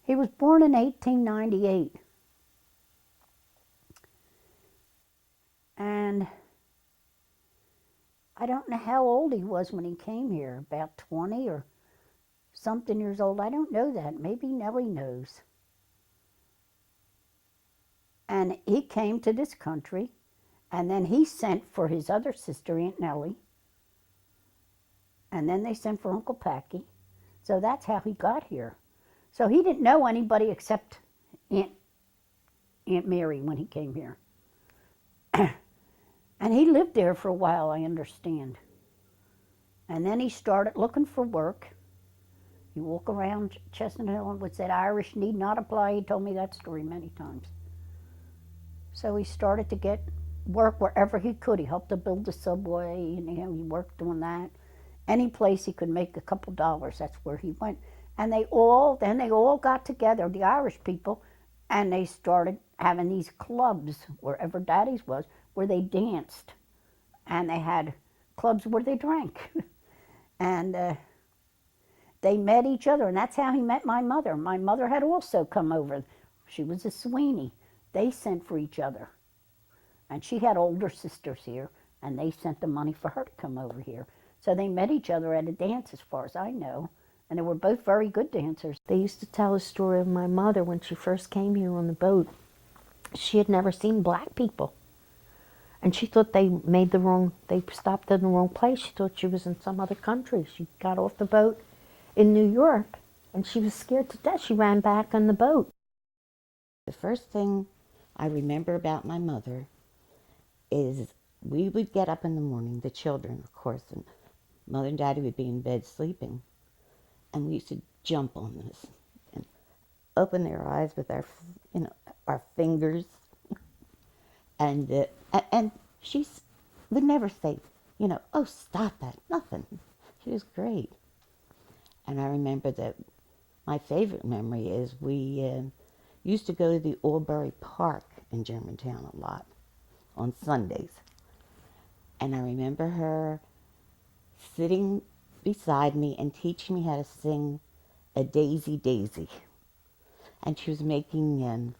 He was born in 1898. And I don't know how old he was when he came here, about 20 or something years old. I don't know that. Maybe Nellie knows. And he came to this country, and then he sent for his other sister, Aunt Nellie, and then they sent for Uncle Packy. So that's how he got here. So he didn't know anybody except Aunt Mary when he came here. And he lived there for a while, I understand. And then he started looking for work. You walk around Chestnut Hill and would say, Irish need not apply. He told me that story many times. So he started to get work wherever he could. He helped to build the subway, and he worked on that. Any place he could make a couple dollars, that's where he went. And they all got together, the Irish people, and they started having these clubs wherever Daddy's was, where they danced. And they had clubs where they drank. And they met each other, and that's how he met my mother. My mother had also come over. She was a Sweeney. They sent for each other. And she had older sisters here, and they sent the money for her to come over here. So they met each other at a dance, as far as I know, and they were both very good dancers. They used to tell a story of my mother when she first came here on the boat. She had never seen black people. And she thought they stopped in the wrong place. She thought she was in some other country. She got off the boat in New York, and she was scared to death. She ran back on the boat. The first thing I remember about my mother is we would get up in the morning, the children, of course, and Mother and Daddy would be in bed sleeping, and we used to jump on this and open their eyes with our fingers, and she would never say, oh, stop that, nothing. She was great. And I remember that my favorite memory is we used to go to the Albury Park in Germantown a lot on Sundays. And I remember her sitting beside me and teaching me how to sing A Daisy Daisy. And she was making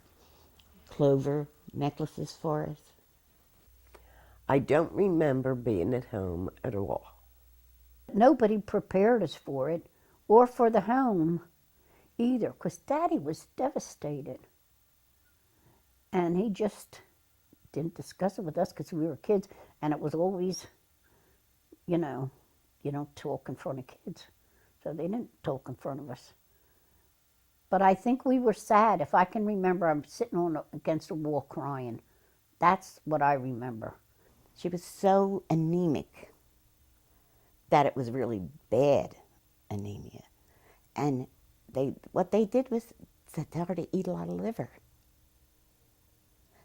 clover necklaces for us. I don't remember being at home at all. Nobody prepared us for it, or for the home either, because Daddy was devastated. And he just didn't discuss it with us because we were kids, and it was always, you don't talk in front of kids. So they didn't talk in front of us. But I think we were sad. If I can remember, I'm sitting against a wall crying. That's what I remember. She was so anemic that it was really bad anemia. And what they did was tell her to eat a lot of liver.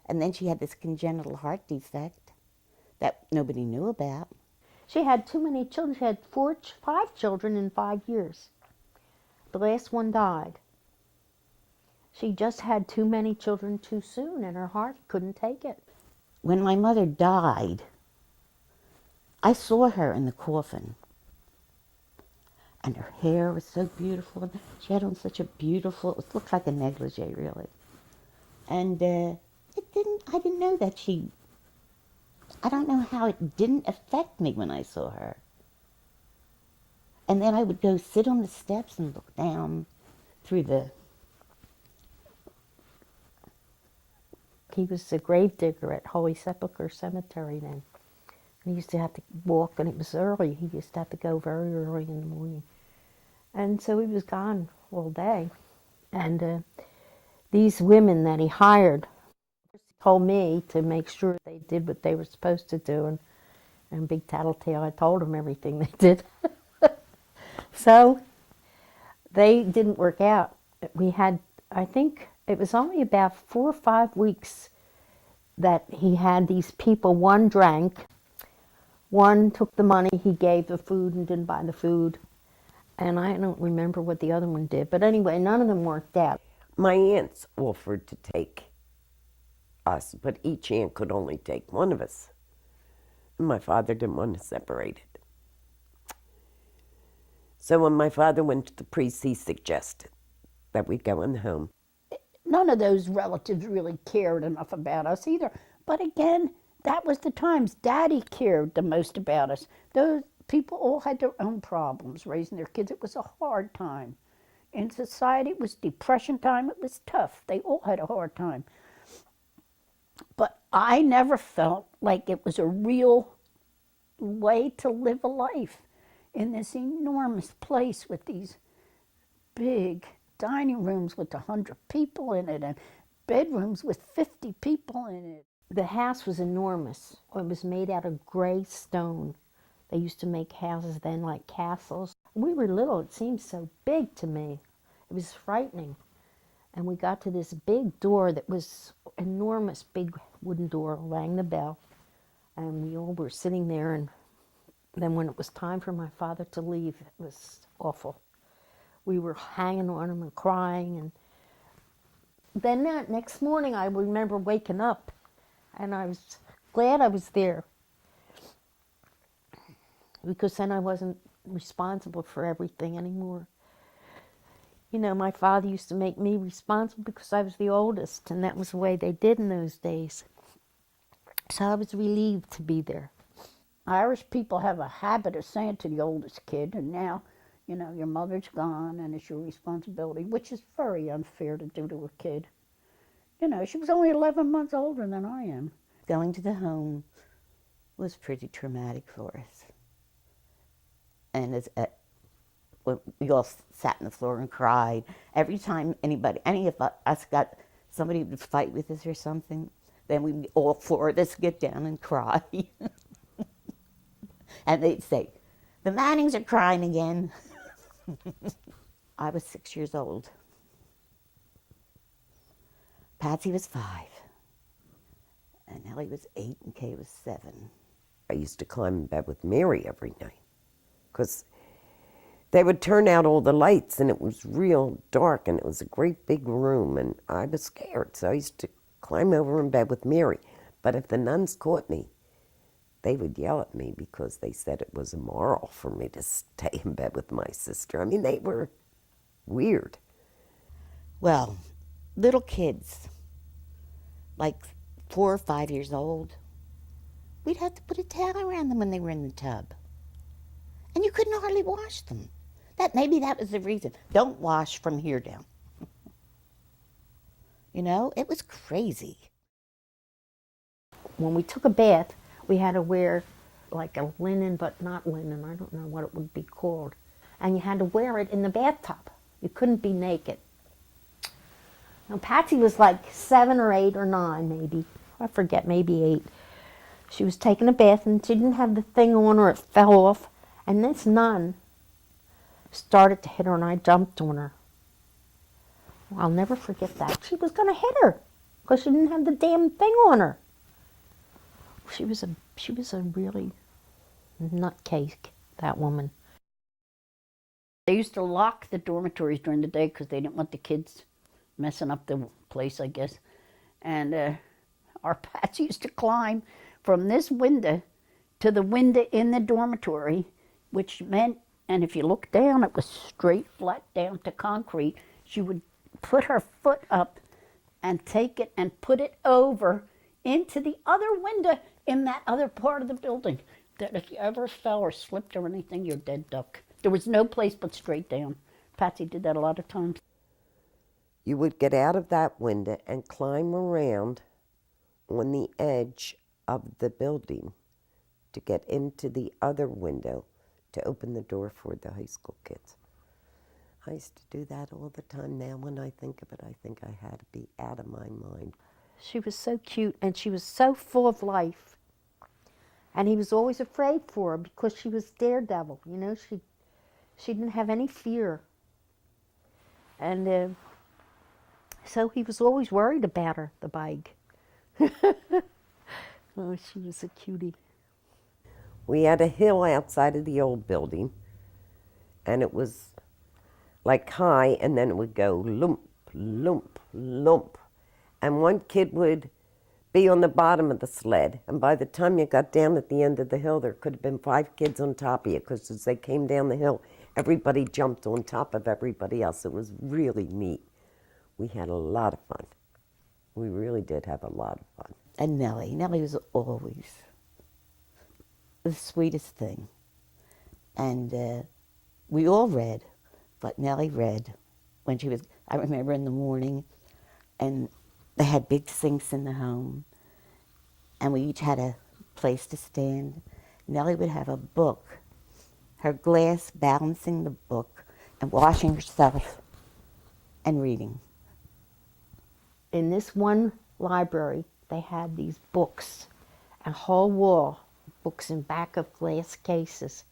And then she had this congenital heart defect that nobody knew about. She had too many children. She had 5 children in 5 years. The last one died. She just had too many children too soon, and her heart couldn't take it. When my mother died, I saw her in the coffin. And her hair was so beautiful. She had on such a beautiful, it looked like a negligee, really. And I didn't know that I don't know how it didn't affect me when I saw her. And then I would go sit on the steps and look down through He was a grave digger at Holy Sepulchre Cemetery then. He used to have to walk, and it was early. He used to have to go very early in the morning. And so he was gone all day. And these women that he hired told me to make sure they did what they were supposed to do. And big tattletale, I told them everything they did. So they didn't work out. We had, I think, it was only about 4 or 5 weeks that he had these people. One drank. One took the money, he gave the food and didn't buy the food. And I don't remember what the other one did. But anyway, none of them worked out. My aunts offered to take us, but each aunt could only take one of us. And my father didn't want to separate it. So when my father went to the priest, he suggested that we'd go in the home. None of those relatives really cared enough about us either. But again, that was the times. Daddy cared the most about us. Those people all had their own problems raising their kids. It was a hard time. In society, it was depression time. It was tough. They all had a hard time. But I never felt like it was a real way to live a life in this enormous place with these big dining rooms with 100 people in it and bedrooms with 50 people in it. The house was enormous. It was made out of gray stone. They used to make houses then like castles. We were little, it seemed so big to me. It was frightening. And we got to this big door that was enormous, big wooden door, rang the bell. And we all were sitting there, and then when it was time for my father to leave, it was awful. We were hanging on him and crying. And then that next morning, I remember waking up, and I was glad I was there, because then I wasn't responsible for everything anymore. You know, my father used to make me responsible because I was the oldest, and that was the way they did in those days. So I was relieved to be there. Irish people have a habit of saying to the oldest kid, and now, you know, your mother's gone and it's your responsibility, which is very unfair to do to a kid. You know, she was only 11 months older than I am. Going to the home was pretty traumatic for us. And we all sat on the floor and cried. Every time any of us got somebody would fight with us or something, then we all four of us get down and cry. And they'd say, "The Mannings are crying again." I was 6 years old. Patsy was 5. And Ellie was 8 and Kay was 7. I used to climb in bed with Mary every night because they would turn out all the lights and it was real dark and it was a great big room and I was scared. So I used to climb over in bed with Mary. But if the nuns caught me, they would yell at me because they said it was immoral for me to stay in bed with my sister. I mean, they were weird. Well, little kids, like 4 or 5 years old, we'd have to put a towel around them when they were in the tub. And you couldn't hardly wash them. Maybe that was the reason. Don't wash from here down. You know, it was crazy. When we took a bath, we had to wear like a linen, but not linen. I don't know what it would be called. And you had to wear it in the bathtub. You couldn't be naked. Now, Patsy was like 7 or 8 or 9, maybe. I forget, maybe 8. She was taking a bath and she didn't have the thing on or it fell off. And this nun started to hit her and I jumped on her. I'll never forget that. She was going to hit her because she didn't have the damn thing on her. She was a really nutcase, that woman. They used to lock the dormitories during the day because they didn't want the kids messing up the place, I guess. And our Patsy used to climb from this window to the window in the dormitory, which meant, and if you look down, it was straight flat down to concrete. She would put her foot up and take it and put it over into the other window in that other part of the building, that if you ever fell or slipped or anything, you're dead duck. There was no place but straight down. Patsy did that a lot of times. You would get out of that window and climb around on the edge of the building to get into the other window to open the door for the high school kids. I used to do that all the time. Now when I think of it, I think I had to be out of my mind. She was so cute and she was so full of life. And he was always afraid for her because she was daredevil, you know. She didn't have any fear. And so he was always worried about her, the bike. Oh, she was a cutie. We had a hill outside of the old building, and it was like high, and then it would go lump, lump, lump. And one kid would be on the bottom of the sled, and by the time you got down at the end of the hill, there could have been 5 kids on top of you, because as they came down the hill, everybody jumped on top of everybody else. It was really neat. We had a lot of fun. We really did have a lot of fun. And Nellie was always the sweetest thing. And we all read, but Nellie read when she was, I remember in the morning, and they had big sinks in the home, and we each had a place to stand. Nellie would have a book, her glass balancing the book and washing herself and reading. In this one library, they had these books, a whole wall, books in back of glass cases.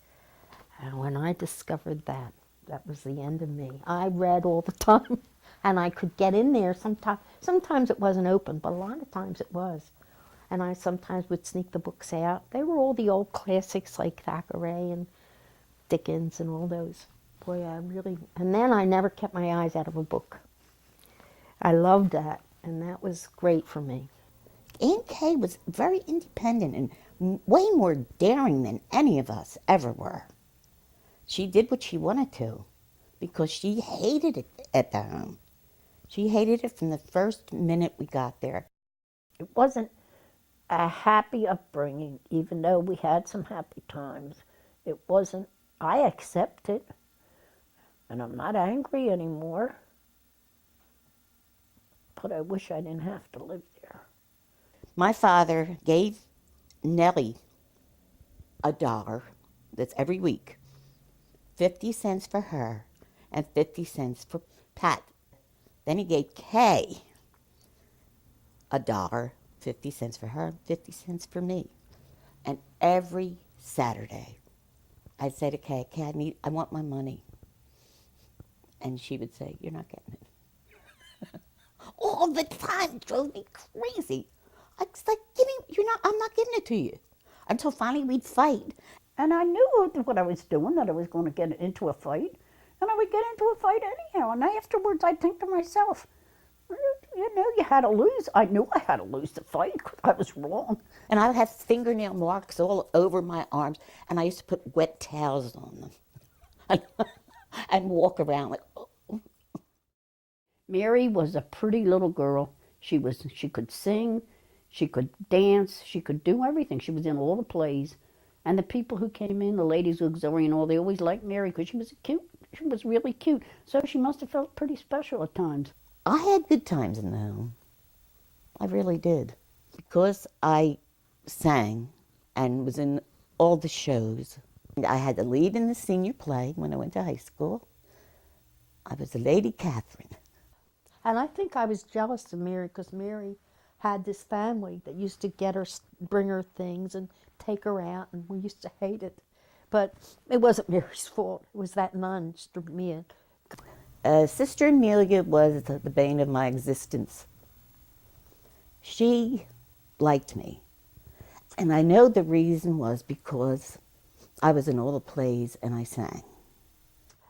And when I discovered that, that was the end of me. I read all the time, and I could get in there sometimes. Sometimes it wasn't open, but a lot of times it was. And I sometimes would sneak the books out. They were all the old classics like Thackeray and Dickens and all those. Boy, I really, and then I never kept my eyes out of a book. I loved that, and that was great for me. Aunt Kay was very independent and way more daring than any of us ever were. She did what she wanted to because she hated it at the home. She hated it from the first minute we got there. It wasn't a happy upbringing, even though we had some happy times. It wasn't, I accept it, and I'm not angry anymore, but I wish I didn't have to live there. My father gave Nellie $1, that's every week, 50 cents for her and 50 cents for Pat. Then he gave Kay $1, 50 cents for her, 50 cents for me. And every Saturday, I'd say to Kay, I want my money. And she would say, you're not getting it. All the time. It drove me crazy. I was like, I'm not giving it to you. Until finally we'd fight. And I knew what I was doing, that I was going to get into a fight. And I would get into a fight anyhow. And afterwards, I'd think to myself, you know, you had to lose. I knew I had to lose the fight because I was wrong. And I would have fingernail marks all over my arms. And I used to put wet towels on them. And walk around like, oh. Mary was a pretty little girl. She could sing, she could dance, she could do everything. She was in all the plays. And the people who came in, the ladies auxiliary and all, they always liked Mary because she was cute. She was really cute. So she must have felt pretty special at times. I had good times in the home. I really did. Because I sang and was in all the shows. I had the lead in the senior play when I went to high school. I was the Lady Catherine. And I think I was jealous of Mary because Mary had this family that used to get her, bring her things and take her out, and we used to hate it. But it wasn't Mary's fault. It was that nun, Sister Mia. Sister Amelia was the bane of my existence. She liked me. And I know the reason was because I was in all the plays and I sang.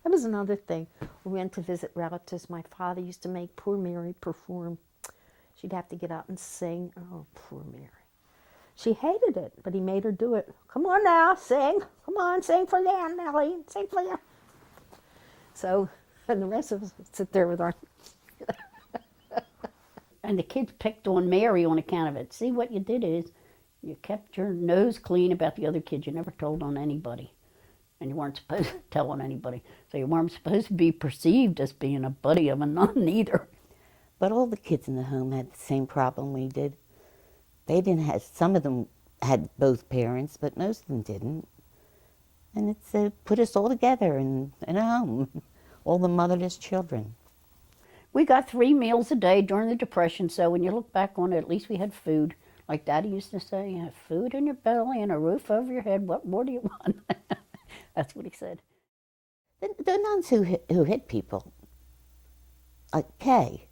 That was another thing. We went to visit relatives. My father used to make poor Mary perform. She'd have to get up and sing. Oh, poor Mary. She hated it, but he made her do it. Come on now, sing. Come on, sing for them, Nellie. Sing for them. So, and the rest of us would sit there with our... And the kids picked on Mary on account of it. See, what you did is you kept your nose clean about the other kids. You never told on anybody. And you weren't supposed to tell on anybody. So you weren't supposed to be perceived as being a buddy of a nun either. But all the kids in the home had the same problem we did. They didn't have, some of them had both parents, but most of them didn't. And it's put us all together in a home, all the motherless children. We got 3 meals a day during the Depression, so when you look back on it, at least we had food. Like Daddy used to say, you have food in your belly and a roof over your head. What more do you want? That's what he said. The nuns who hit people, like Kay,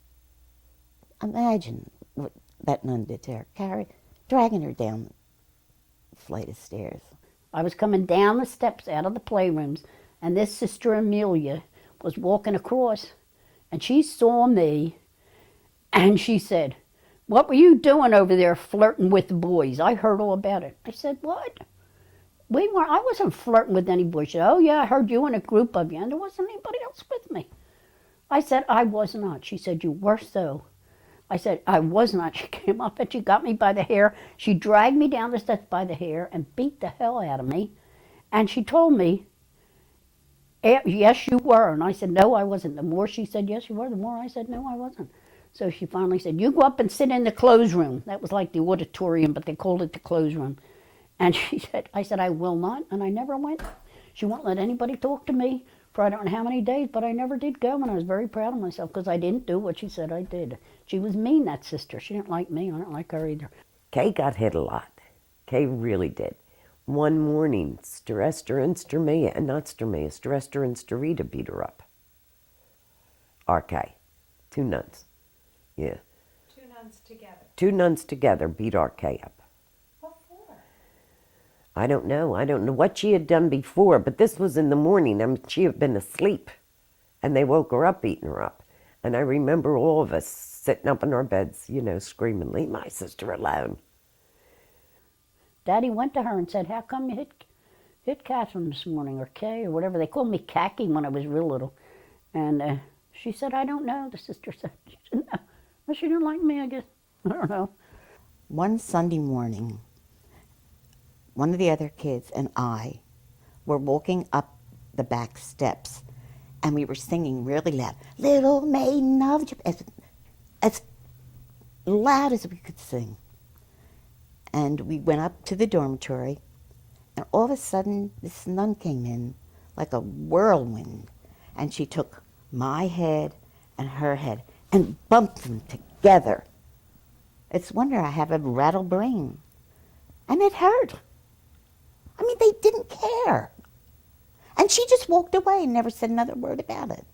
imagine what that nun did to her, dragging her down the flight of stairs. I was coming down the steps out of the playrooms, and this Sister Amelia was walking across, and she saw me, and she said, "What were you doing over there flirting with the boys? I heard all about it." I said, "What?" I wasn't flirting with any boy. She said, oh yeah, I heard you in a group of you, and there wasn't anybody else with me. I said, I was not. She said, you were so. I said, I was not. She came up and she got me by the hair. She dragged me down the steps by the hair and beat the hell out of me. And she told me, yes, you were. And I said, no, I wasn't. The more she said, yes, you were, the more I said, no, I wasn't. So she finally said, you go up and sit in the clothes room. That was like the auditorium, but they called it the clothes room. And I said, I will not. And I never went. She won't let anybody talk to me for I don't know how many days, but I never did go. And I was very proud of myself because I didn't do what she said I did. She was mean, that sister. She didn't like me. I don't like her either. Kay got hit a lot. Kay really did. One morning, Strester and Strester and Sterita beat her up. RK. Two nuns. Yeah. Two nuns together. Two nuns together beat RK up. What for? I don't know. I don't know what she had done before, but this was in the morning. I mean, she had been asleep, and they woke her up, beating her up. And I remember all of us sitting up in our beds, screaming, leave my sister alone. Daddy went to her and said, how come you hit Catherine this morning, or Kay, or whatever. They called me Khaki when I was real little. And she said, I don't know, the sister said. She said, no. Well, she didn't like me, I guess. I don't know. One Sunday morning, one of the other kids and I were walking up the back steps, and we were singing really loud, Little Maiden of Japan, as loud as we could sing. And we went up to the dormitory, and all of a sudden, this nun came in like a whirlwind, and she took my head and her head and bumped them together. It's a wonder I have a rattle brain. And it hurt. I mean, they didn't care. And she just walked away and never said another word about it.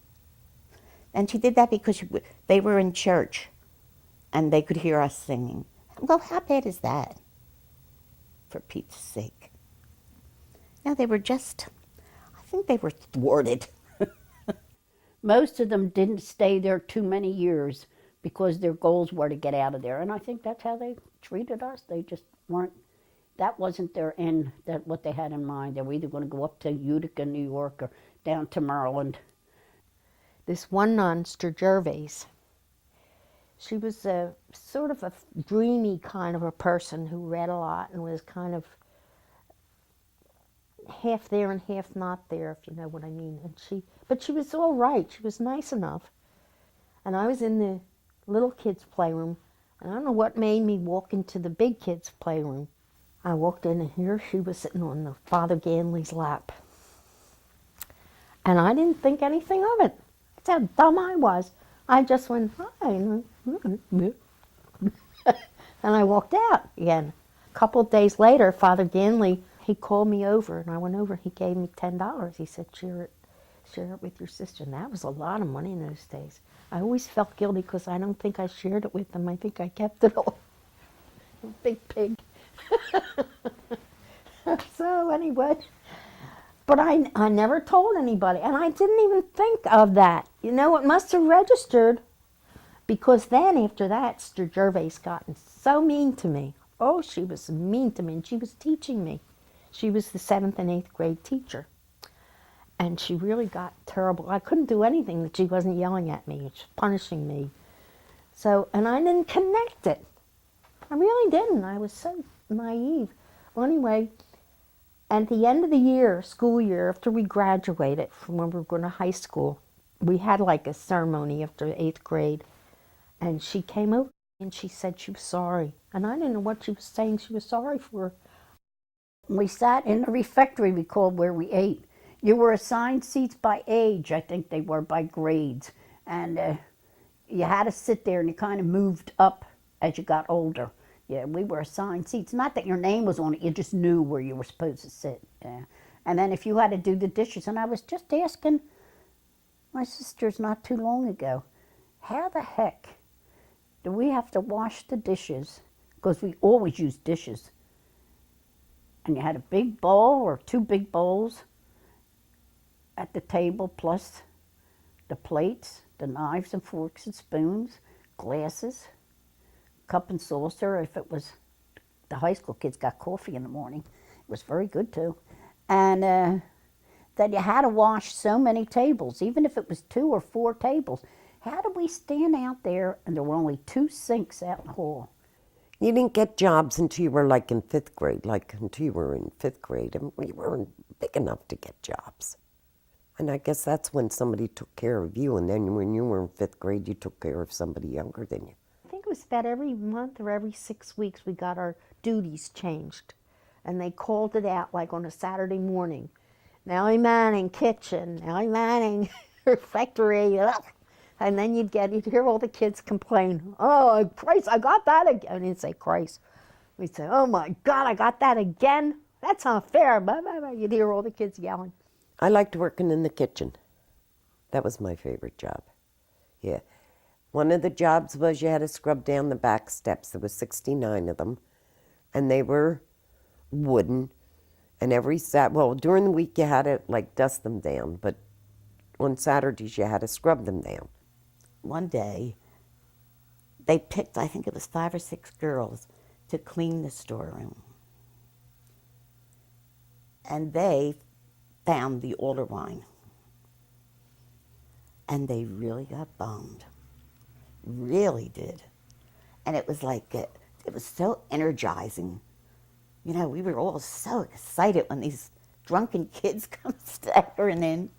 And she did that because they were in church, and they could hear us singing. Well, how bad is that? For Pete's sake. Now, I think they were thwarted. Most of them didn't stay there too many years because their goals were to get out of there. And I think that's how they treated us. They just weren't, that wasn't their end, that what they had in mind. They were either going to go up to Utica, New York, or down to Maryland. This one nun, Gervais, she was a sort of a dreamy kind of a person who read a lot and was kind of half there and half not there, if you know what I mean. But she was all right. She was nice enough. And I was in the little kids' playroom, and I don't know what made me walk into the big kids' playroom. I walked in, and here she was sitting on the Father Ganley's lap. And I didn't think anything of it. That's how dumb I was. I just went, hi. And I walked out again. A couple of days later, Father Ganley, he called me over, and I went over. He gave me $10. He said, share it with your sister. And that was a lot of money in those days. I always felt guilty because I don't think I shared it with them. I think I kept it all. Big pig. So anyway, but I never told anybody, and I didn't even think of that. It must have registered, because then after that, Sister Gervais gotten so mean to me. Oh, she was mean to me, and she was teaching me. She was the 7th and 8th grade teacher, and she really got terrible. I couldn't do anything that she wasn't yelling at me, punishing me. So, and I didn't connect it. I really didn't. I was so naive. Well, anyway, at the end of the year, school year, after we graduated from when we were going to high school, we had like a ceremony after 8th grade, and she came over and she said she was sorry. And I didn't know what she was saying she was sorry for. We sat in the refectory, we called, where we ate. You were assigned seats by age. I think they were by grades. And you had to sit there, and you kind of moved up as you got older. Yeah, we were assigned seats. Not that your name was on it, you just knew where you were supposed to sit. Yeah. And then if you had to do the dishes, and I was just asking my sisters not too long ago, how the heck do we have to wash the dishes? Because we always use dishes. And you had a big bowl or 2 big bowls at the table, plus the plates, the knives and forks and spoons, glasses, cup and saucer. If it was the high school kids got coffee in the morning, It was very good too. And that you had to wash so many tables, even if it was 2 or 4 tables. How did we stand out there and there were only 2 sinks out in the hall? You didn't get jobs until you were like in 5th grade, like until you were in 5th grade, and we weren't big enough to get jobs. And I guess that's when somebody took care of you, and then when you were in 5th grade, you took care of somebody younger than you. I think it was about every month or every 6 weeks we got our duties changed. And they called it out like on a Saturday morning. Nellie Manning kitchen, Nellie Manning refectory. Ugh. And then you'd hear all the kids complain, oh, Christ, I got that again. And you'd say, Christ. We'd say, oh my God, I got that again? That's unfair. Blah, blah, blah. You'd hear all the kids yelling. I liked working in the kitchen. That was my favorite job. Yeah. One of the jobs was you had to scrub down the back steps. There was 69 of them, and they were wooden. And during the week you had to like dust them down, but on Saturdays you had to scrub them down. One day, they picked, I think it was 5 or 6 girls, to clean the storeroom. And they found the older wine. And they really got bummed. Really did. And it was like, it was so energizing. You know, we were all so excited when these drunken kids come staggering in.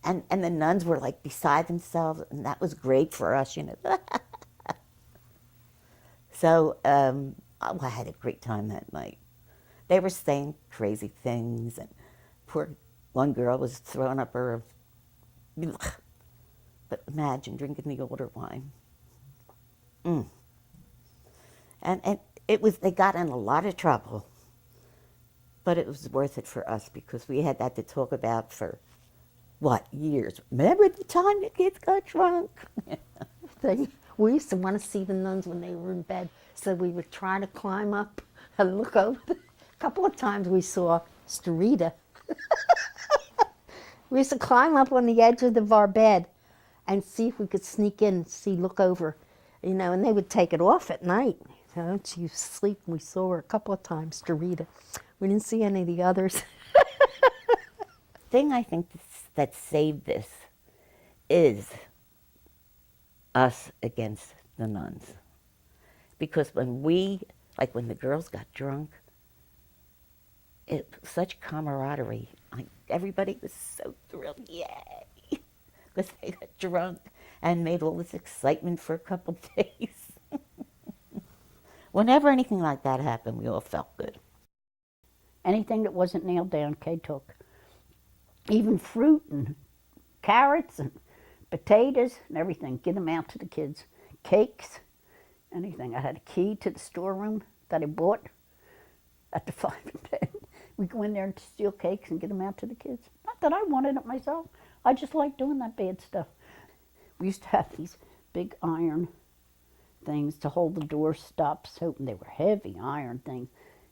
And the nuns were like beside themselves, and that was great for us, you know. So I had a great time that night. They were saying crazy things, and poor one girl was throwing up her. But imagine drinking the older wine. And it was, they got in a lot of trouble, but it was worth it for us because we had that to talk about for, years. Remember the time the kids got drunk? We used to want to see the nuns when they were in bed, so we would try to climb up and look over. A couple of times we saw Starita. We used to climb up on the edge of our bed and see if we could sneak in, look over, you know, and they would take it off at night. So she was asleep, and we saw her a couple of times, Starita. We didn't see any of the others. Thing I think that saved this is us against the nuns. Because when when the girls got drunk, it was such camaraderie. Like, everybody was so thrilled, yay! Because they got drunk and made all this excitement for a couple days. Whenever anything like that happened, we all felt good. Anything that wasn't nailed down, Kay took. Even fruit and carrots and potatoes and everything. Get them out to the kids. Cakes, anything. I had a key to the storeroom that I bought at the 5 and 10. We go in there and steal cakes and get them out to the kids. Not that I wanted it myself. I just liked doing that bad stuff. We used to have these big iron things to hold the door stops open. They were heavy iron things.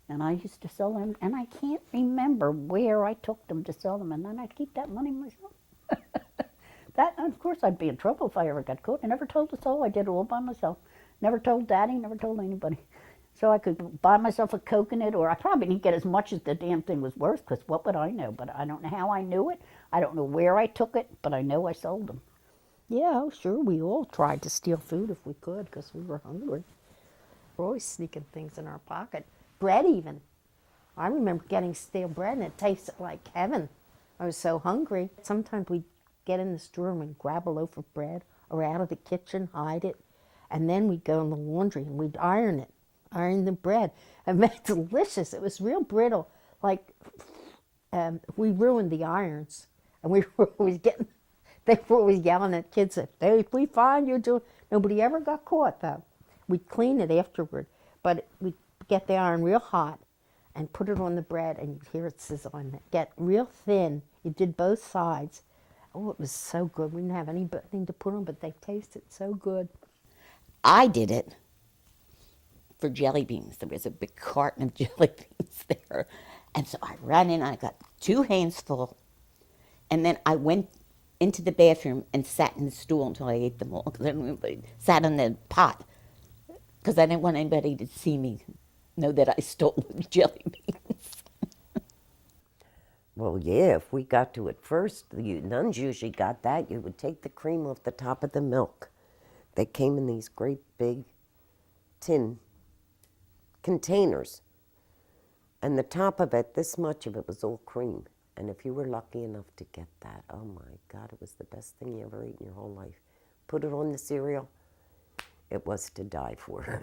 And I used to sell them, and I can't remember where I took them to sell them, and then I'd keep that money myself. Of course, I'd be in trouble if I ever got caught. I never told a soul. I did it all by myself. Never told Daddy, never told anybody. So I could buy myself a coconut, or I probably didn't get as much as the damn thing was worth, because what would I know? But I don't know how I knew it. I don't know where I took it, but I know I sold them. Yeah, oh, sure, we all tried to steal food if we could because we were hungry. We're always sneaking things in our pocket. Bread even. I remember getting stale bread and it tasted like heaven. I was so hungry. Sometimes we'd get in the storeroom and grab a loaf of bread or out of the kitchen, hide it, and then we'd go in the laundry and we'd iron the bread. It made it delicious. It was real brittle. Like, we ruined the irons, and we were always they were always yelling at kids, if we find you doing, nobody ever got caught though. We'd clean it afterward, but we'd get the iron real hot and put it on the bread, and you'd hear it sizzle and get real thin. You did both sides. Oh, it was so good. We didn't have anything to put on, but they tasted so good. I did it for jelly beans. There was a big carton of jelly beans there. And so I ran in, I got 2 hands full, and then I went into the bathroom and sat in the stool until I ate them all. Because I sat on the pot because I didn't want anybody to see me, know that I stole the jelly beans. Well, yeah, if we got to it first, the nuns usually got that. You would take the cream off the top of the milk. They came in these great big tin containers. And the top of it, this much of it was all cream. And if you were lucky enough to get that, oh my God, it was the best thing you ever ate in your whole life. Put it on the cereal, it was to die for.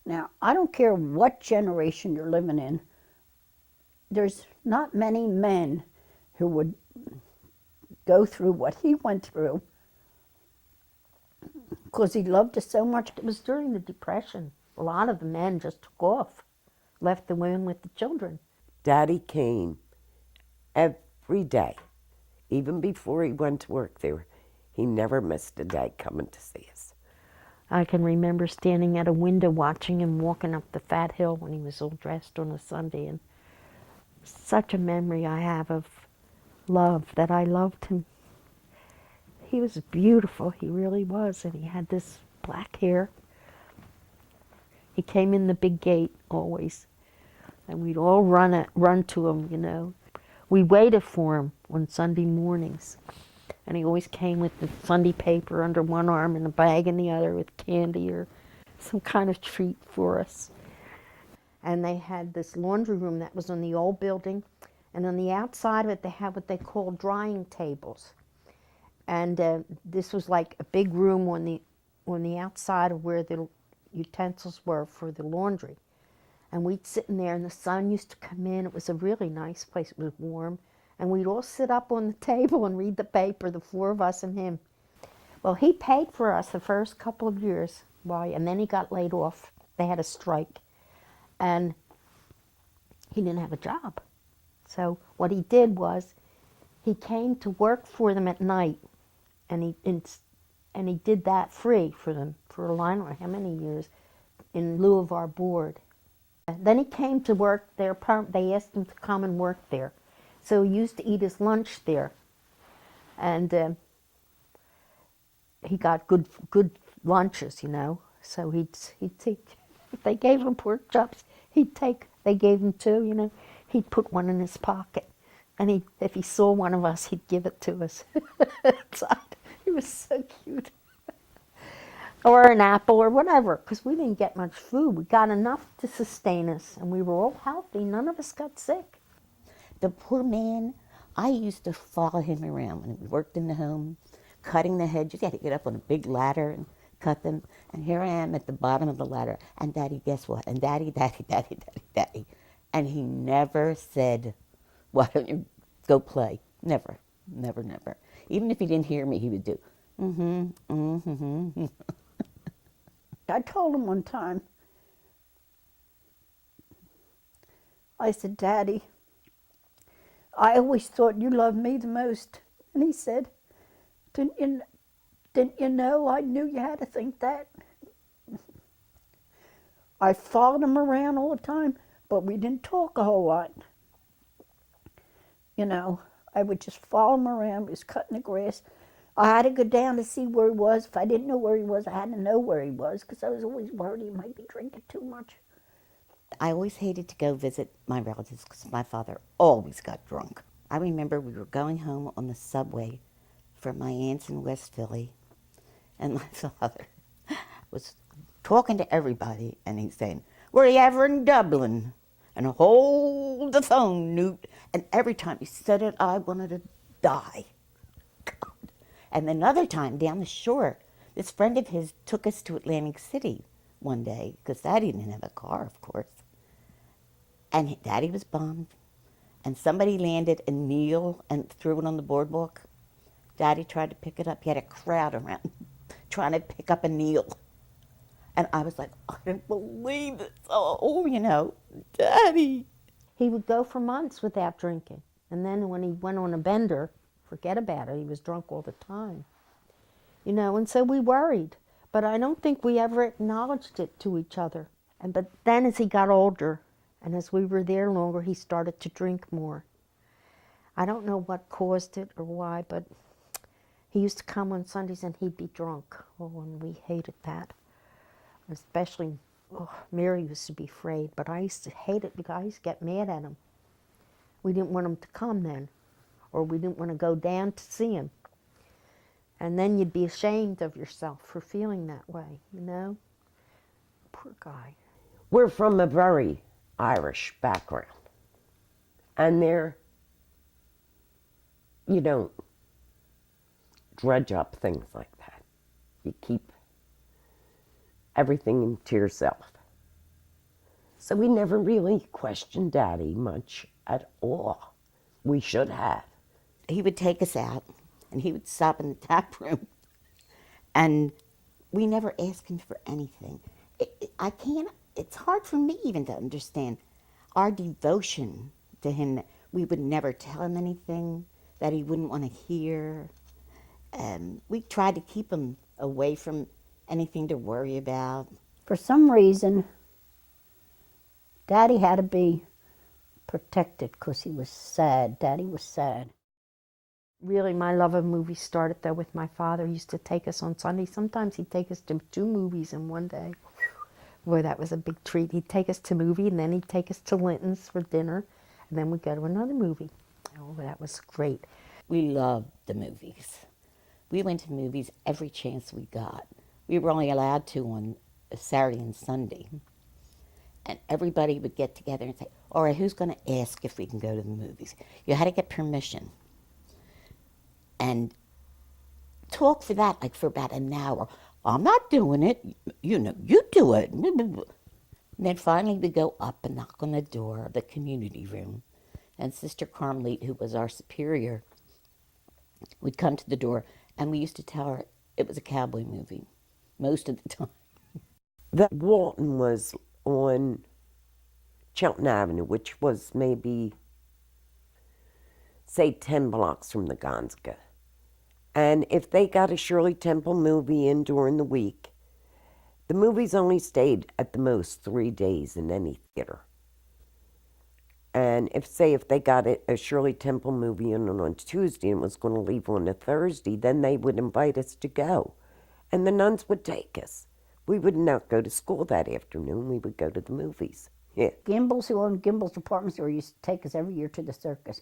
Now, I don't care what generation you're living in, there's not many men who would go through what he went through because he loved us so much. It was during the Depression. A lot of the men just took off, left the women with the children. Daddy came every day, even before he went to work there. He never missed a day coming to see us. I can remember standing at a window watching him walking up the fat hill when he was all dressed on a Sunday, and such a memory I have of love, that I loved him. He was beautiful, he really was, and he had this black hair. He came in the big gate always, and we'd all run to him, you know. We waited for him on Sunday mornings, and he always came with the Sunday paper under one arm and a bag in the other with candy or some kind of treat for us. And they had this laundry room that was on the old building, and on the outside of it they had what they called drying tables. And this was like a big room on the outside of where the utensils were for the laundry. And we'd sit in there, and the sun used to come in. It was a really nice place. It was warm. And we'd all sit up on the table and read the paper, the four of us and him. Well, he paid for us the first couple of years, and then he got laid off. They had a strike. And he didn't have a job. So what he did was he came to work for them at night, and he did that free for them for I don't know how many years, in lieu of our board. Then he came to work there. They asked him to come and work there. So he used to eat his lunch there. And he got good lunches, you know. So he'd take, if they gave him pork chops, they gave him two, you know. He'd put one in his pocket. And if he saw one of us, he'd give it to us. He was so cute. Or an apple or whatever, because we didn't get much food. We got enough to sustain us, and we were all healthy. None of us got sick. The poor man, I used to follow him around when he worked in the home, cutting the hedges. He had to get up on a big ladder and cut them. And here I am at the bottom of the ladder. And Daddy, guess what? And Daddy. And he never said, why don't you go play? Never. Even if he didn't hear me, he would do, I told him one time, I said, Daddy, I always thought you loved me the most. And he said, didn't you know I knew you had to think that? I followed him around all the time, but we didn't talk a whole lot. You know, I would just follow him around. He was cutting the grass. I had to go down to see where he was. If I didn't know where he was, I had to know where he was, because I was always worried he might be drinking too much. I always hated to go visit my relatives because my father always got drunk. I remember we were going home on the subway from my aunt's in West Philly, and my father was talking to everybody, and he's saying, "Were you ever in Dublin?" And hold the phone, Newt. And every time he said it, I wanted to die. God. And another time down the shore, this friend of his took us to Atlantic City one day, because Daddy didn't have a car, of course. And Daddy was bummed. And somebody landed a needle and threw it on the boardwalk. Daddy tried to pick it up. He had a crowd around trying to pick up a needle. And I was like, I didn't believe it. Oh, you know, Daddy. He would go for months without drinking. And then when he went on a bender, forget about it. He was drunk all the time. You know, and so we worried. But I don't think we ever acknowledged it to each other. But then as he got older, and as we were there longer, he started to drink more. I don't know what caused it or why, but he used to come on Sundays and he'd be drunk. Oh, and we hated that. Especially, Mary used to be afraid, but I used to hate it because I used to get mad at him. we didn't want him to come then, or we didn't want to go down to see him. And then you'd be ashamed of yourself for feeling that way, you know? Poor guy. We're from a very Irish background. And there, you don't dredge up things like that. You keep everything to yourself. So we never really questioned Daddy much at all. We should have. He would take us out, and he would stop in the tap room, and we never asked him for anything. It's hard for me even to understand our devotion to him. We would never tell him anything that he wouldn't want to hear. We tried to keep him away from anything to worry about. For some reason, Daddy had to be protected because he was sad. Daddy was sad. Really, my love of movies started, though, with my father. He used to take us on Sunday. Sometimes he'd take us to 2 movies in one day. Boy, that was a big treat. He'd take us to movie, and then he'd take us to Linton's for dinner, and then we'd go to another movie. Oh, that was great. We loved the movies. We went to movies every chance we got. We were only allowed to on a Saturday and Sunday. And everybody would get together and say, all right, who's going to ask if we can go to the movies? You had to get permission. And talk for that, like for about an hour. I'm not doing it. You know, you do it. And then finally we go up and knock on the door of the community room. And Sister Carmelite, who was our superior, would come to the door, and we used to tell her it was a cowboy movie most of the time. The Walton was on Chelton Avenue, which was maybe, say, 10 blocks from the Gonzaga. And if they got a Shirley Temple movie in during the week, the movies only stayed at the most 3 days in any theater. And if they got a Shirley Temple movie in on Tuesday and was going to leave on a Thursday, then they would invite us to go. And the nuns would take us. We would not go to school that afternoon. We would go to the movies. Yeah. Gimbel's, who owned Gimbel's department store, used to take us every year to the circus.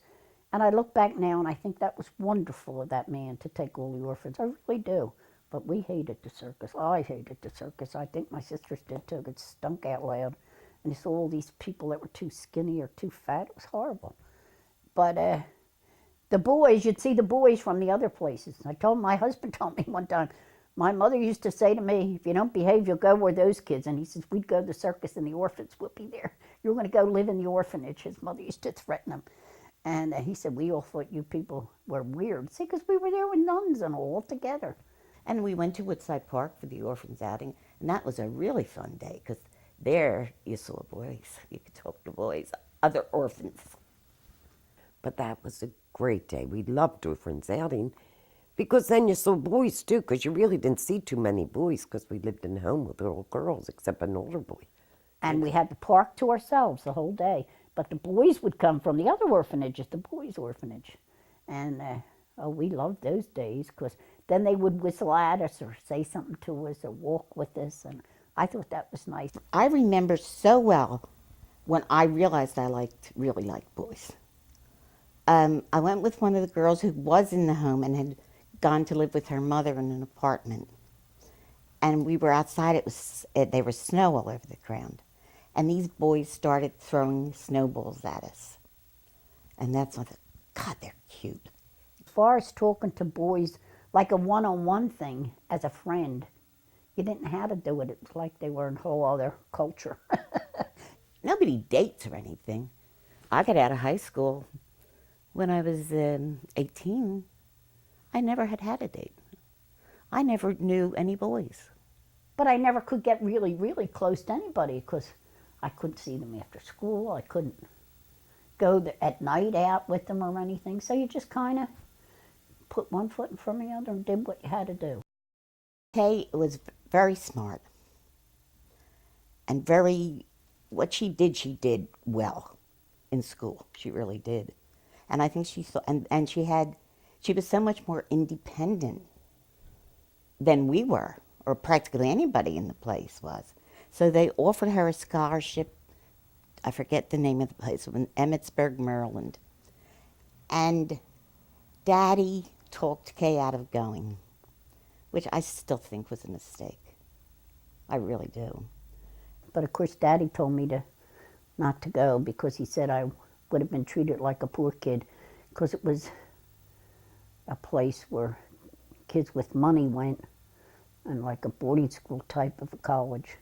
And I look back now and I think that was wonderful of that man to take all the orphans. I really do. But we hated the circus. I hated the circus. I think my sisters did too. It stunk out loud. And you saw all these people that were too skinny or too fat. It was horrible. But the boys, you'd see the boys from the other places. My husband told me one time, my mother used to say to me, if you don't behave, you'll go where those kids. And he says, we'd go to the circus and the orphans would be there. You're going to go live in the orphanage. His mother used to threaten him. And he said, we all thought you people were weird. See, because we were there with nuns and all together. And we went to Woodside Park for the orphans outing, and that was a really fun day, because there you saw boys. You could talk to boys, other orphans. But that was a great day. We loved orphans outing because then you saw boys too, because you really didn't see too many boys because we lived in a home with all girls except an older boy. And we had the park to ourselves the whole day. But the boys would come from the other orphanages, the boys' orphanage. And we loved those days because then they would whistle at us or say something to us or walk with us. And I thought that was nice. I remember so well when I realized I really liked boys. I went with one of the girls who was in the home and had gone to live with her mother in an apartment. And we were outside. There was snow all over the ground. And these boys started throwing snowballs at us. And that's when I thought, God, they're cute. As far as talking to boys, like a one-on-one thing as a friend, you didn't know how to do it. It was like they were in a whole other culture. Nobody dates or anything. I got out of high school when I was 18. I never had a date. I never knew any boys. But I never could get really, really close to anybody because I couldn't see them after school. I couldn't go at night out with them or anything. So you just kind of put one foot in front of the other and did what you had to do. Kay was very smart. And what she did well in school. She really did. And I think she was so much more independent than we were, or practically anybody in the place was. So they offered her a scholarship, I forget the name of the place, in Emmitsburg, Maryland. And Daddy talked Kay out of going, which I still think was a mistake. I really do. But of course, Daddy told me not to go because he said I would have been treated like a poor kid because it was a place where kids with money went and like a boarding school type of a college.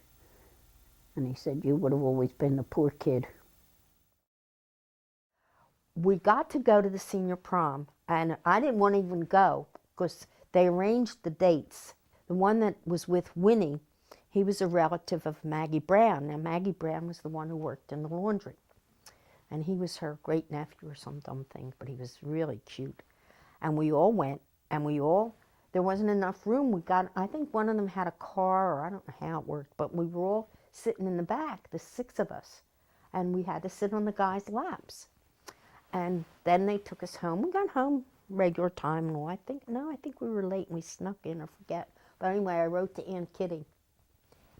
And he said, you would have always been the poor kid. We got to go to the senior prom, and I didn't want to even go because they arranged the dates. The one that was with Winnie, he was a relative of Maggie Brown. Now, Maggie Brown was the one who worked in the laundry, and he was her great nephew or some dumb thing, but he was really cute. And we all went, and there wasn't enough room. I think one of them had a car, or I don't know how it worked, but we were all sitting in the back, the 6 of us, and we had to sit on the guys' laps. And then they took us home. We got home regular time and all. I think we were late and we snuck in, or forget. But anyway, I wrote to Aunt Kitty,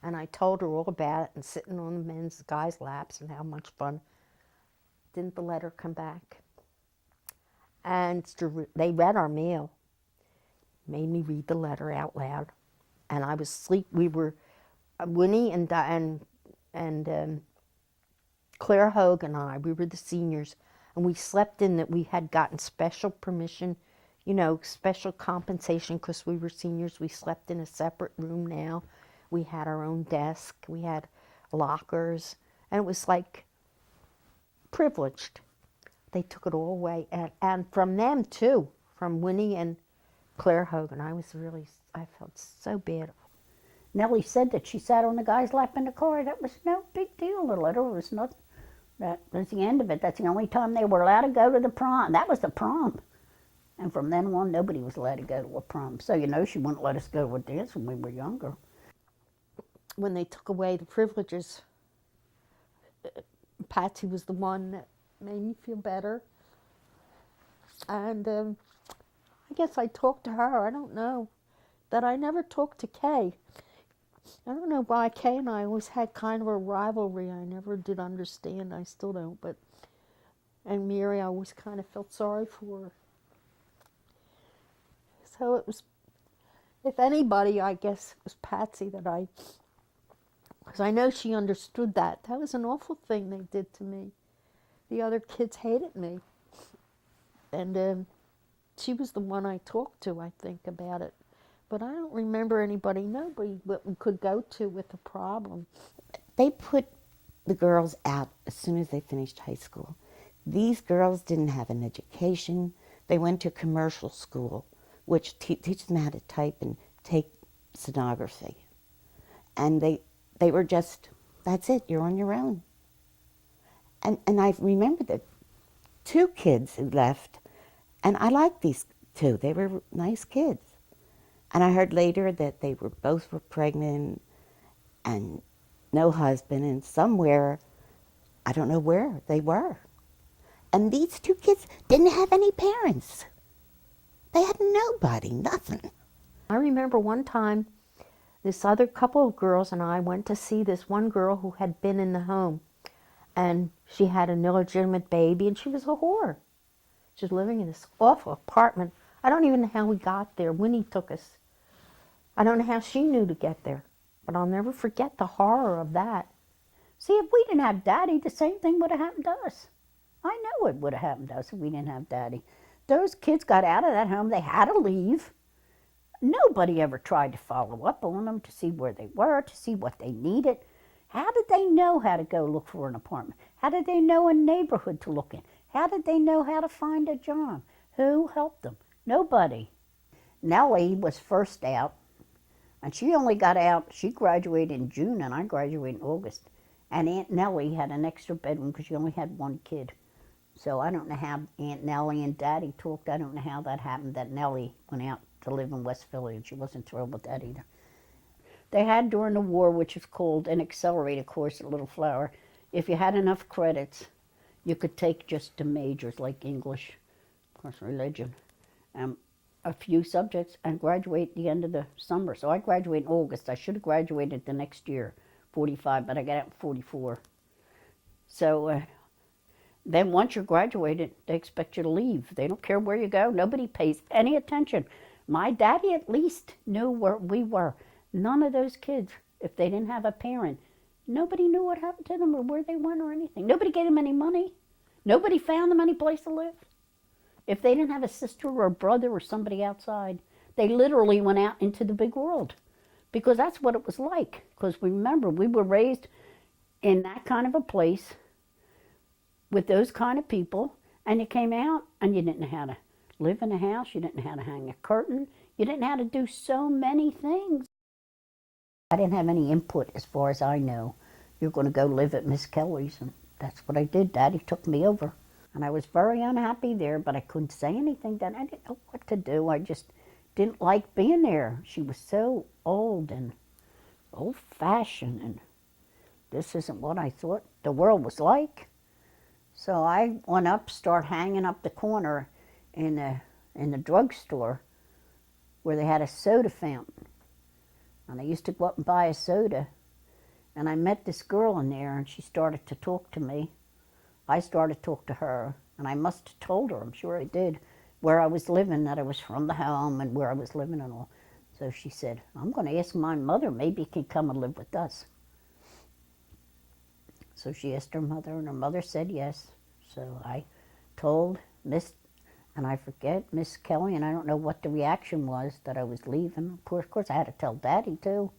and I told her all about it and sitting on the guys' laps and how much fun. Didn't the letter come back? And they read our mail, made me read the letter out loud, and I was asleep. We were Winnie and Claire Hogue and I. We were the seniors. And we slept in that. We had gotten special permission, special compensation because we were seniors. We slept in a separate room now. We had our own desk. We had lockers. And it was like privileged. They took it all away. And from them, too, from Winnie and Claire Hogan, I felt so bad. Nellie said that she sat on the guy's lap in the car. That was no big deal. The letter was nothing. That was the end of it. That's the only time they were allowed to go to the prom. That was the prom. And from then on, nobody was allowed to go to a prom. So, she wouldn't let us go to a dance when we were younger. When they took away the privileges, Patsy was the one that made me feel better. And I guess I talked to her. I don't know. That I never talked to Kay. I don't know why Kay and I always had kind of a rivalry. I never did understand. I still don't. And Mary, I always kind of felt sorry for her. So it was, if anybody, I guess it was Patsy because I know she understood that. That was an awful thing they did to me. The other kids hated me. And she was the one I talked to, I think, about it. But I don't remember nobody what we could go to with a problem. They put the girls out as soon as they finished high school. These girls didn't have an education. They went to commercial school, which teaches them how to type and take stenography. And they were just, that's it, you're on your own. And I remember the 2 kids who left, and I liked these 2. They were nice kids. And I heard later that they both were pregnant and no husband, and somewhere, I don't know where they were. And these 2 kids didn't have any parents. They had nobody, nothing. I remember one time, this other couple of girls and I went to see this one girl who had been in the home. And she had an illegitimate baby, and she was a whore. She was living in this awful apartment. I don't even know how we got there. Winnie took us. I don't know how she knew to get there. But I'll never forget the horror of that. See, if we didn't have Daddy, the same thing would have happened to us. I know it would have happened to us if we didn't have Daddy. Those kids got out of that home. They had to leave. Nobody ever tried to follow up on them to see where they were, to see what they needed. How did they know how to go look for an apartment? How did they know a neighborhood to look in? How did they know how to find a job? Who helped them? Nobody. Nellie was first out, and she only got out, she graduated in June, and I graduated in August. And Aunt Nellie had an extra bedroom because she only had 1 kid. So I don't know how Aunt Nellie and Daddy talked. I don't know how that happened, that Nellie went out to live in West Philly, and she wasn't thrilled with that either. They had during the war, which is called an accelerated course at Little Flower. If you had enough credits, you could take just the majors like English, of course, religion, a few subjects, and graduate at the end of the summer. So I graduated in August. I should have graduated the next year, 45, but I got out in 44. So Then once you're graduated, they expect you to leave. They don't care where you go. Nobody pays any attention. My daddy at least knew where we were. None of those kids, if they didn't have a parent, nobody knew what happened to them or where they went or anything. Nobody gave them any money. Nobody found them any place to live. If they didn't have a sister or a brother or somebody outside, they literally went out into the big world because that's what it was like. Because remember, we were raised in that kind of a place with those kind of people, and you came out and you didn't know how to live in a house, you didn't know how to hang a curtain, you didn't know how to do so many things. I didn't have any input as far as I know. You're going to go live at Miss Kelly's, and that's what I did. Daddy took me over. And I was very unhappy there, but I couldn't say anything then. I didn't know what to do. I just didn't like being there. She was so old and old-fashioned, and this isn't what I thought the world was like. So I went up, started hanging up the corner in the drugstore where they had a soda fountain. And I used to go up and buy a soda. And I met this girl in there, and she started to talk to me. I started to talk to her, and I must have told her, I'm sure I did, where I was living, that I was from the home and where I was living and all. So she said, I'm going to ask my mother, maybe he can come and live with us. So she asked her mother, and her mother said yes. So I told Miss, and I forget, Miss Kelly, and I don't know what the reaction was that I was leaving. Of course, I had to tell Daddy too.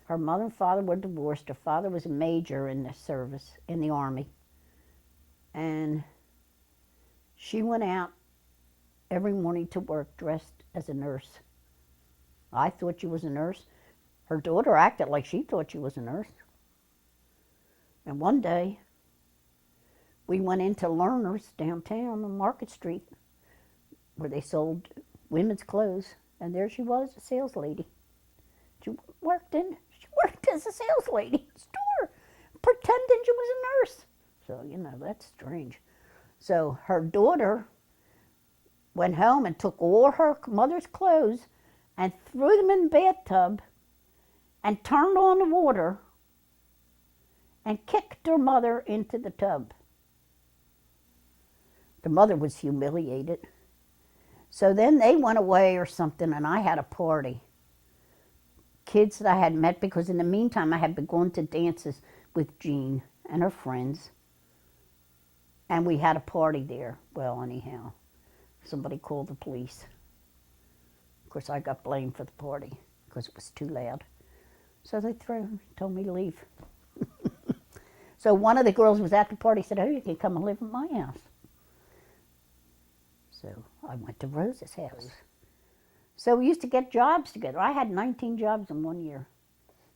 Her mother and father were divorced. Her father was a major in the service, in the Army. And she went out every morning to work dressed as a nurse. I thought she was a nurse. Her daughter acted like she thought she was a nurse. And one day, we went into Lerner's downtown on Market Street, where they sold women's clothes, and there she was, a sales lady. She worked as a sales lady in the store, pretending she was a nurse. So, you know, that's strange. So her daughter went home and took all her mother's clothes and threw them in the bathtub and turned on the water and kicked her mother into the tub. The mother was humiliated. So then they went away or something, and I had a party. Kids that I had met, because in the meantime I had been going to dances with Jean and her friends. And we had a party there. Well, anyhow, somebody called the police. Of course, I got blamed for the party because it was too loud. So they told me to leave. So one of the girls was at the party, said, oh, you can come and live at my house. So I went to Rose's house. So we used to get jobs together. I had 19 jobs in 1 year.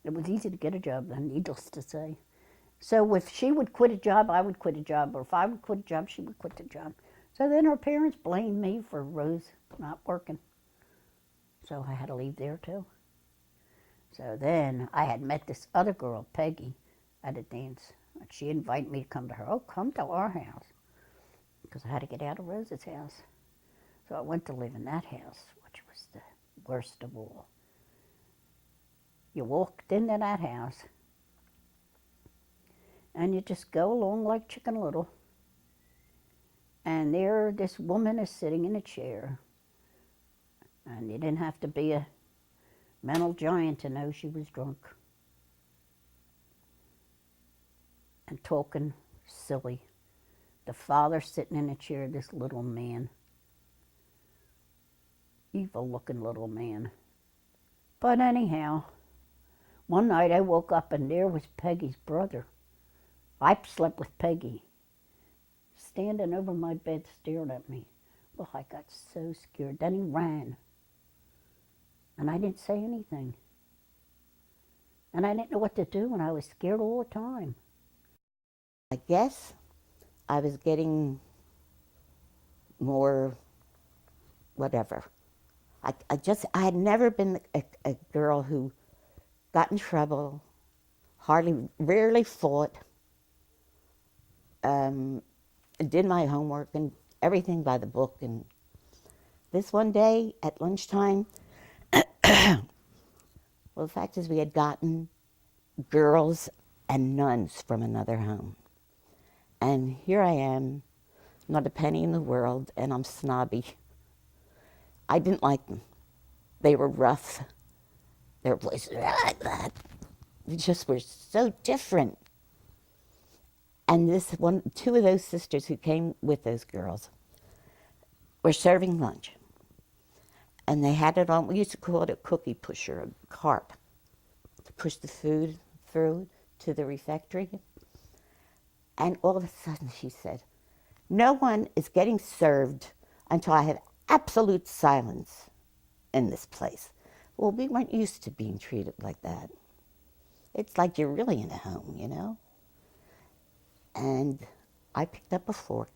It was easy to get a job then, needless to say. So if she would quit a job, I would quit a job. Or if I would quit a job, she would quit the job. So then her parents blamed me for Rose not working. So I had to leave there too. So then I had met this other girl, Peggy, at a dance. And she invited me to come to her. Oh, come to our house. Because I had to get out of Rose's house. So I went to live in that house, which was the worst of all. You walked into that house, and you just go along like Chicken Little. And there this woman is sitting in a chair. And you didn't have to be a mental giant to know she was drunk. And talking silly. The father sitting in a chair, this little man. Evil-looking little man. But anyhow, one night I woke up and there was Peggy's brother. I slept with Peggy, standing over my bed staring at me. Well, I got so scared. Then he ran. And I didn't say anything. And I didn't know what to do, and I was scared all the time. I guess I was getting more whatever. I had never been a girl who got in trouble, rarely fought, did my homework and everything by the book. And this one day at lunchtime, well, the fact is we had gotten girls and nuns from another home. And here I am not a penny in the world, and I'm snobby. I didn't like them. They were rough. Their voices were like that. They just were so different. And two of those sisters who came with those girls were serving lunch. And they had it on, we used to call it a cookie pusher, a cart, to push the food through to the refectory. And all of a sudden she said, "No one is getting served until I have absolute silence in this place." Well, we weren't used to being treated like that. It's like you're really in a home, you know? And I picked up a fork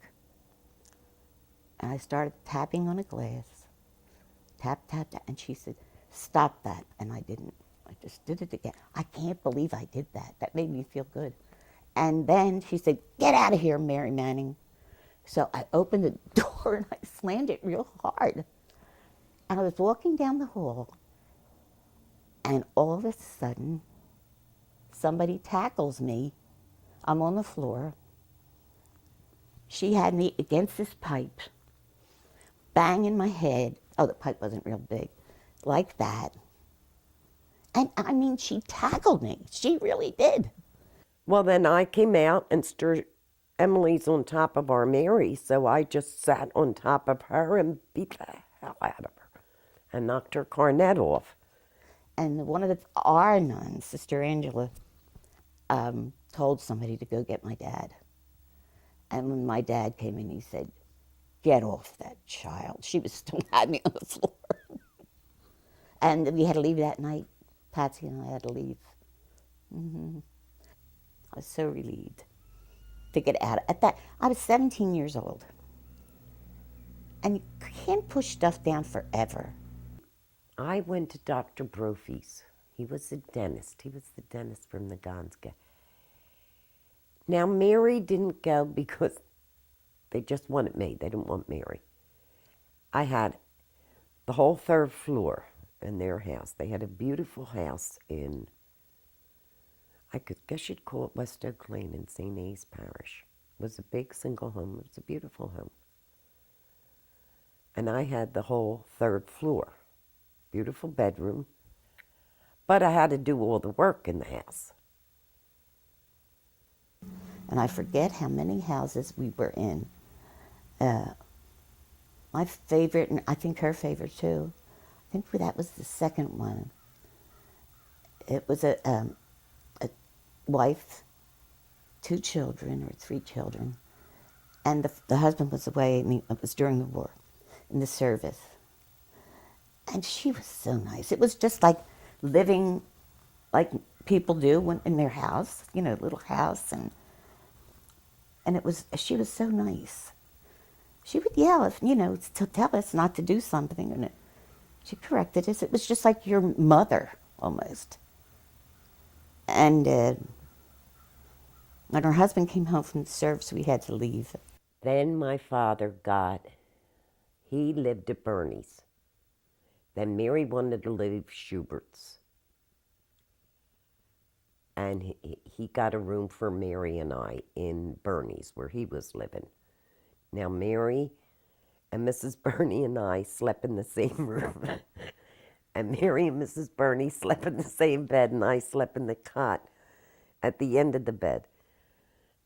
and I started tapping on a glass. Tap, tap, tap. And she said, "Stop that." And I didn't. I just did it again. I can't believe I did that. That made me feel good. And then she said, "Get out of here, Mary Manning." So I opened the door and I slammed it real hard. And I was walking down the hall, and all of a sudden, somebody tackles me. I'm on the floor. She had me against this pipe, banging my head. Oh, the pipe wasn't real big, like that. And I mean, she tackled me. She really did. Well, then I came out and Emily's on top of our Mary, so I just sat on top of her and beat the hell out of her and knocked her cornet off. And one of our nuns, Sister Angela, told somebody to go get my dad. And when my dad came in, he said, "Get off that child." She was still had me on the floor. And we had to leave that night. Patsy and I had to leave. I was so relieved to get out. At that, I was 17 years old. And you can't push stuff down forever. I went to Dr. Brophy's. He was a dentist. He was the dentist from the Gonzaga. Now, Mary didn't go because they just wanted me. They didn't want Mary. I had the whole third floor in their house. They had a beautiful house in, I guess you'd call it West Oak Lane in St. A's Parish. It was a big single home. It was a beautiful home. And I had the whole third floor. Beautiful bedroom. But I had to do all the work in the house. And I forget how many houses we were in. My favorite, and I think her favorite too, I think that was the second one. It was a wife, 2 children or 3 children, and the husband was away. I mean, it was during the war, in the service. And she was so nice. It was just like living like people do in their house, you know, little house, and she was so nice. She would yell if, you know, to tell us not to do something, and she corrected us. It was just like your mother, almost. And when her husband came home from the service, we had to leave. Then my father he lived at Bernie's. Then Mary wanted to leave Schubert's. And he got a room for Mary and I in Bernie's, where he was living. Now, Mary and Mrs. Burney and I slept in the same room. And Mary and Mrs. Burney slept in the same bed, and I slept in the cot at the end of the bed.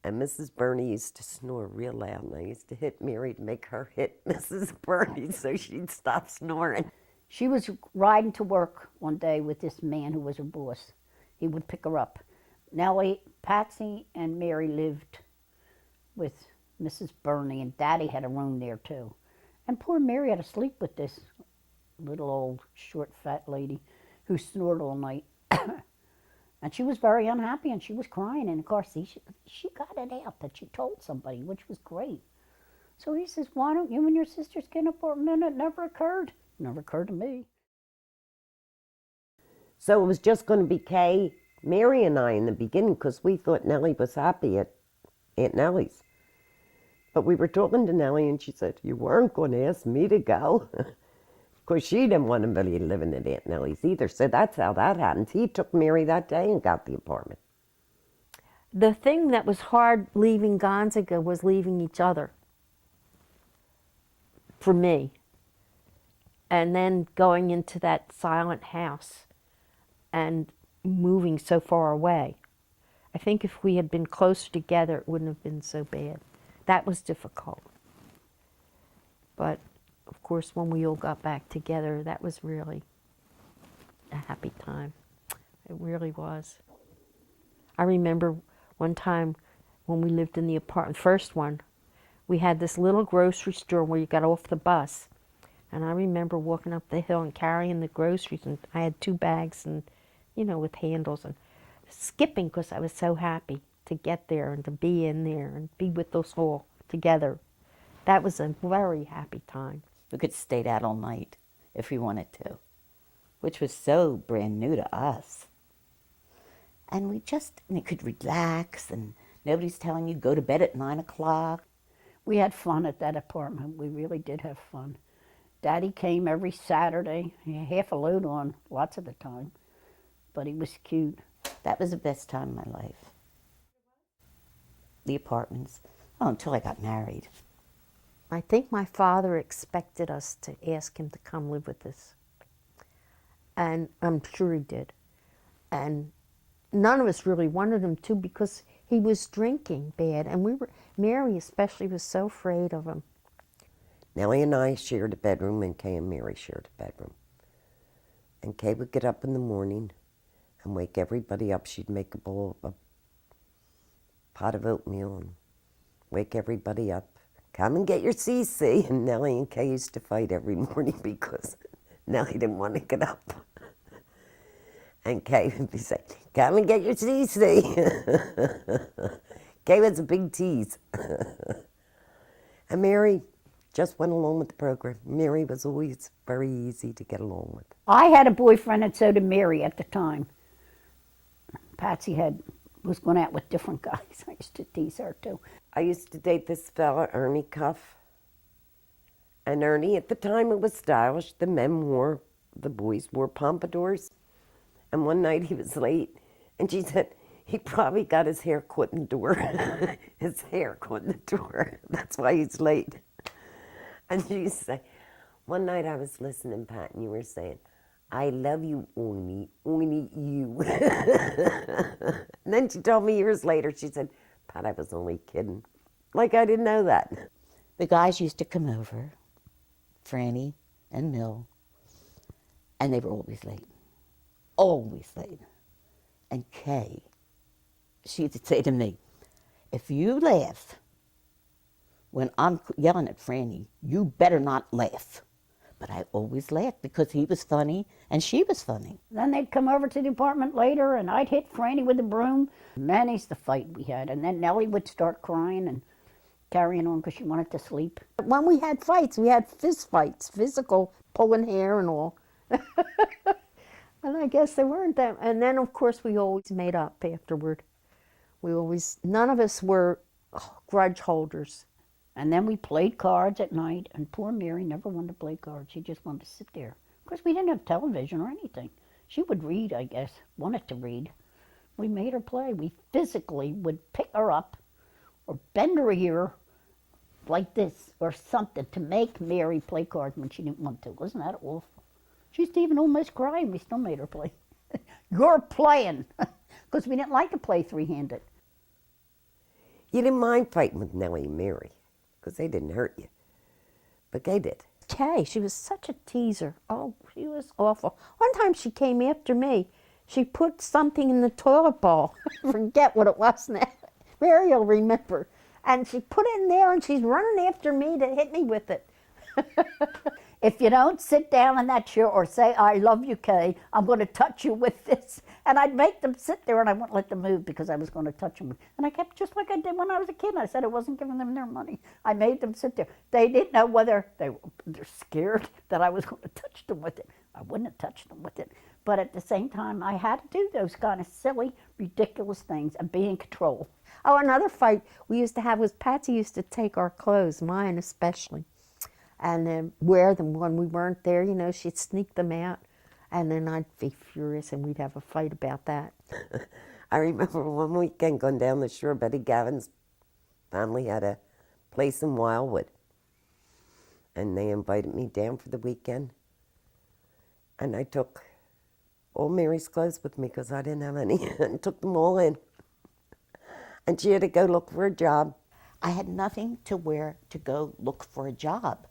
And Mrs. Burney used to snore real loud, and I used to hit Mary to make her hit Mrs. Burney so she'd stop snoring. She was riding to work one day with this man who was her boss. He would pick her up. Nellie, Patsy, and Mary lived with Mrs. Burney, and Daddy had a room there too. And poor Mary had to sleep with this little old short fat lady who snored all night. And she was very unhappy, and she was crying. And of course, she got it out that she told somebody, which was great. So he says, "Why don't you and your sisters get an apartment?" It never occurred. Never occurred to me. So it was just going to be Kay, Mary, and I in the beginning, because we thought Nellie was happy at Aunt Nellie's. But we were talking to Nellie, and she said, "You weren't going to ask me to go." Because she didn't want anybody living at Aunt Nellie's either. So that's how that happened. He took Mary that day and got the apartment. The thing that was hard leaving Gonzaga was leaving each other. for me. And then going into that silent house and moving so far away. I think if we had been closer together, it wouldn't have been so bad. That was difficult. But of course, when we all got back together, that was really a happy time. It really was. I remember one time when we lived in the apartment, first one, we had this little grocery store where you got off the bus. And I remember walking up the hill and carrying the groceries, and I had 2 bags and, you know, with handles, and skipping because I was so happy to get there and to be in there and be with us all together. That was a very happy time. We could stay out all night if we wanted to, which was so brand new to us. And we could relax, and nobody's telling you go to bed at 9 o'clock. We had fun at that apartment. We really did have fun. Daddy came every Saturday. He had half a load on lots of the time, but he was cute. That was the best time of my life. The apartments. Oh, until I got married. I think my father expected us to ask him to come live with us. And I'm sure he did. And none of us really wanted him to because he was drinking bad. And Mary especially was so afraid of him. Nellie and I shared a bedroom, and Kay and Mary shared a bedroom. And Kay would get up in the morning and wake everybody up. She'd make a pot of oatmeal and wake everybody up. Come and get your CC. And Nellie and Kay used to fight every morning because Nellie didn't want to get up. And Kay would be saying, come and get your CC. Kay was a big tease. And Mary just went along with the program. Mary was always very easy to get along with. I had a boyfriend, and so did Mary at the time. Patsy was going out with different guys. I used to tease her too. I used to date this fella, Ernie Cuff. And Ernie, at the time, it was stylish. The boys wore pompadours. And one night he was late, and she said he probably got his hair caught in the door. His hair caught in the door. That's why he's late. And she said, one night I was listening, Pat, and you were saying, I love you, Ernie, only you. And then she told me years later, she said, Pat, I was only kidding. Like I didn't know that. The guys used to come over, Franny and Mill, and they were always late. Always late. And Kay, she used to say to me, if you laugh when I'm yelling at Franny, you better not laugh. But I always laughed because he was funny and she was funny. Then they'd come over to the apartment later, and I'd hit Franny with a broom. Many's the fight we had. And then Nellie would start crying and carrying on because she wanted to sleep. When we had fights, we had fist fights, physical, pulling hair and all. And I guess they weren't that. And then, of course, we always made up afterward. None of us were grudge holders. And then we played cards at night, and poor Mary never wanted to play cards. She just wanted to sit there. Of course, we didn't have television or anything. She would read, I guess, wanted to read. We made her play. We physically would pick her up or bend her ear like this or something to make Mary play cards when she didn't want to. Wasn't that awful? She used to even almost cry, and we still made her play. You're playing, because we didn't like to play three-handed. You didn't mind fighting with Nellie and Mary because they didn't hurt you. But Kay did. Kay, she was such a teaser. Oh, she was awful. One time she came after me. She put something in the toilet bowl. Forget what it was now. Mary will remember. And she put it in there, and she's running after me to hit me with it. If you don't sit down in that chair or say, I love you, Kay, I'm going to touch you with this. And I'd make them sit there, and I wouldn't let them move because I was going to touch them. And I kept just like I did when I was a kid. I said I wasn't giving them their money. I made them sit there. They didn't know whether they're scared that I was going to touch them with it. I wouldn't have touched them with it. But at the same time, I had to do those kind of silly, ridiculous things and be in control. Oh, another fight we used to have was Patsy used to take our clothes, mine especially, and then wear them when we weren't there. You know, she'd sneak them out, and then I'd be furious, and we'd have a fight about that. I remember one weekend going down the shore. Betty Gavin's family had a place in Wildwood. and they invited me down for the weekend. And I took all Mary's clothes with me because I didn't have any, and took them all in. And she had to go look for a job. I had nothing to wear to go look for a job.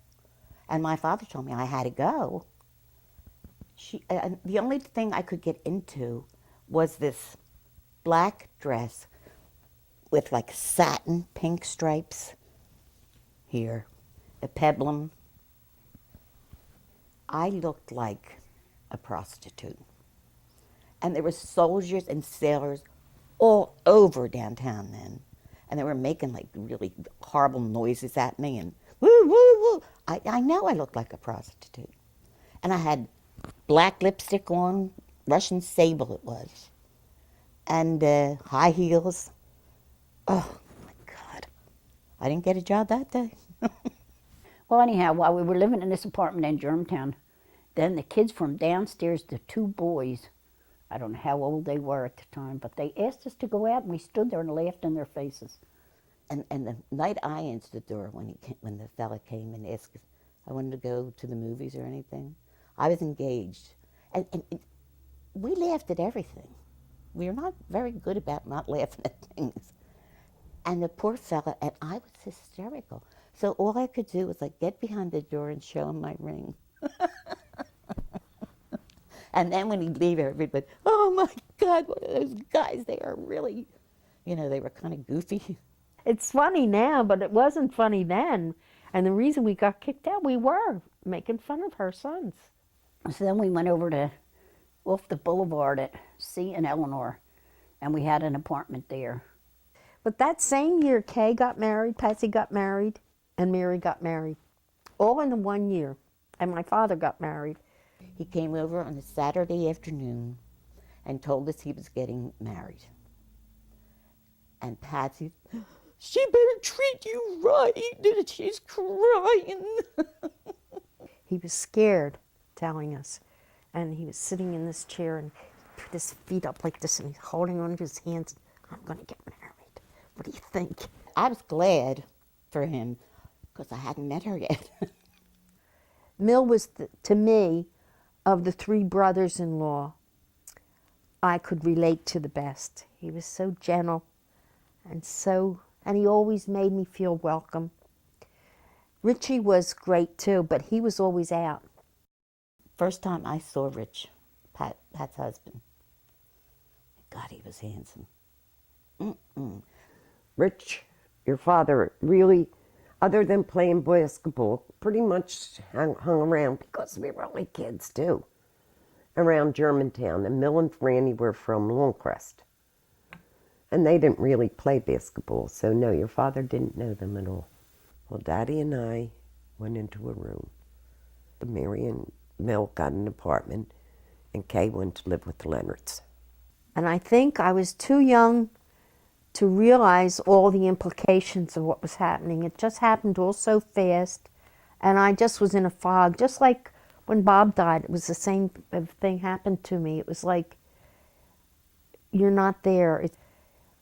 And my father told me I had to go. The only thing I could get into was this black dress with like satin pink stripes here, a peplum. I looked like a prostitute. And there were soldiers and sailors all over downtown then. And they were making like really horrible noises at me and woo, woo, woo. I know I looked like a prostitute. And I had black lipstick on, Russian sable it was, and high heels. Oh my God. I didn't get a job that day. Well, anyhow, while we were living in this apartment in Germantown, then the kids from downstairs, the two boys, I don't know how old they were at the time, but they asked us to go out, and we stood there and laughed in their faces. And the night I answered the door when the fella came and asked if I wanted to go to the movies or anything, I was engaged. And we laughed at everything. We were not very good about not laughing at things. And the poor fella, and I was hysterical. So all I could do was like get behind the door and show him my ring. And then when he'd leave, everybody, oh my God, what are those guys? They are really, they were kind of goofy. It's funny now, but it wasn't funny then. And the reason we got kicked out, we were making fun of her sons. So then we went over to off the boulevard at C and Eleanor, and we had an apartment there. But that same year, Kay got married, Patsy got married, and Mary got married. All in the 1 year. And my father got married. He came over on a Saturday afternoon and told us he was getting married. And Patsy, she better treat you right. She's crying. He was scared, telling us. And he was sitting in this chair and put his feet up like this and he's holding on to his hands. I'm going to get married. What do you think? I was glad for him because I hadn't met her yet. Mill was, to me, of the three brothers-in-law, I could relate to the best. He was so gentle and he always made me feel welcome. Richie was great too, but he was always out. First time I saw Rich, Pat's husband, God, he was handsome. Rich, your father, really, other than playing basketball, pretty much hung around because we were only kids too, around Germantown. And Mill and Franny were from Longcrest. And they didn't really play basketball, so no, your father didn't know them at all. Well, Daddy and I went into a room. Mary and Mill got an apartment, and Kay went to live with the Leonards. And I think I was too young to realize all the implications of what was happening. It just happened all so fast, and I just was in a fog. Just like when Bob died, it was the same thing happened to me. It was like you're not there.